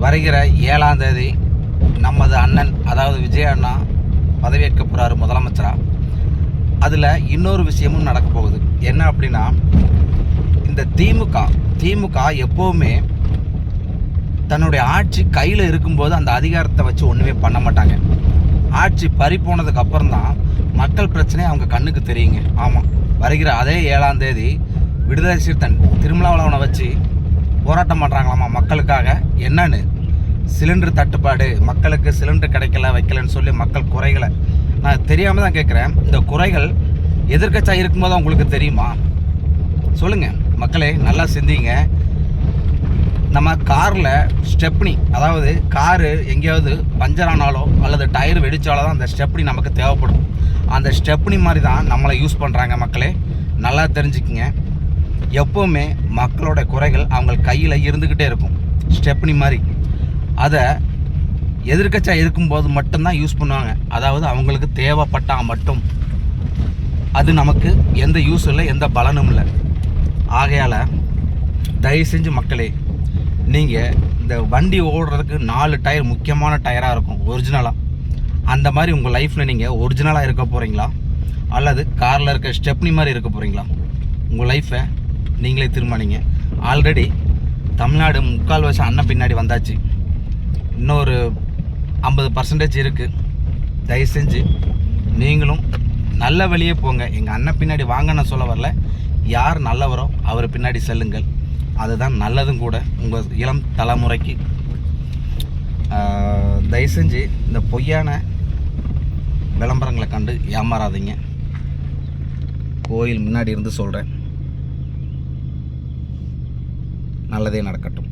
வருகிற 7ஆம் தேதி நமது அண்ணன், அதாவது விஜய் அண்ணா பதவியேற்க போகிறாரு முதலமைச்சராக. அதில் இன்னொரு விஷயமும் நடக்க போகுது. என்ன அப்படின்னா, இந்த திமுக எப்போவுமே தன்னுடைய ஆட்சி கையில் இருக்கும்போது அந்த அதிகாரத்தை வச்சு ஒன்றுமே பண்ண மாட்டாங்க. ஆட்சி பறி போனதுக்கு அப்புறம் தான் மக்கள் பிரச்சனை அவங்க கண்ணுக்கு தெரியுங்க. ஆமாம், வருகிற அதே 7ஆம் தேதி விடுதலை சிறுத்தைகள் திருமாவளவனை வச்சு போராட்டம் பண்ணுறாங்களாமா மக்களுக்காக. என்னன்னு, சிலிண்டர் தட்டுப்பாடு, மக்களுக்கு சிலிண்டர் கிடைக்கல வைக்கலன்னு சொல்லி மக்கள் குறைகளை நான் தெரியாமல் தான் கேட்குறேன். இந்த குறைகள் எதிர்க்கட்சியாக இருக்கும்போது உங்களுக்கு தெரியுமா? சொல்லுங்கள் மக்களே, நல்லா சிந்திங்க. நம்ம காரில் ஸ்டெப்னி, அதாவது காரு எங்கேயாவது பஞ்சர் ஆனாலோ அல்லது டயர் வெடித்தாலோ தான் அந்த ஸ்டெப்னி நமக்கு தேவைப்படும். அந்த ஸ்டெப்னி மாதிரி தான் நம்மளை யூஸ் பண்ணுறாங்க மக்களே. நல்லா தெரிஞ்சுக்குங்க. எப்போவுமே மக்களோட குறைகள் அவங்க கையில் இருந்துக்கிட்டே இருக்கும். ஸ்டெப்னி மாதிரி அதை எதிர்க்கட்சியாக இருக்கும்போது மட்டும்தான் யூஸ் பண்ணுவாங்க. அதாவது அவங்களுக்கு தேவைப்பட்டால் மட்டும். அது நமக்கு எந்த யூஸும் இல்லை, எந்த பலனும் இல்லை. ஆகையால் தயவு செஞ்சு மக்களே, நீங்கள் இந்த வண்டி ஓடுறதுக்கு 4 டயர் முக்கியமான டயராக இருக்கும் ஒரிஜினலாக. அந்த மாதிரி உங்கள் லைஃப்பில் நீங்கள் ஒரிஜினலாக இருக்க போகிறீங்களா, அல்லது காரில் இருக்க ஸ்டெப்னி மாதிரி இருக்க போகிறீங்களா? உங்கள் லைஃப்பை நீங்களே தீர்மானிங்க. ஆல்ரெடி தமிழ்நாடு 3/4 அண்ணன் பின்னாடி வந்தாச்சு. இன்னொரு 50% இருக்குது. தயவு செஞ்சு நீங்களும் நல்ல வழியே போங்க. எங்கள் அண்ணன் பின்னாடி வாங்க நான் சொல்ல வரல. யார் நல்லவரோ அவர் பின்னாடி செல்லுங்கள். அதுதான் நல்லதும் கூட உங்கள் இளம் தலைமுறைக்கு. தயவு செஞ்சு இந்த பொய்யான விளம்பரங்களை கண்டு ஏமாறாதீங்க. கோயில் முன்னாடி இருந்து சொல்கிறேன். நல்லதே நடக்கட்டும்.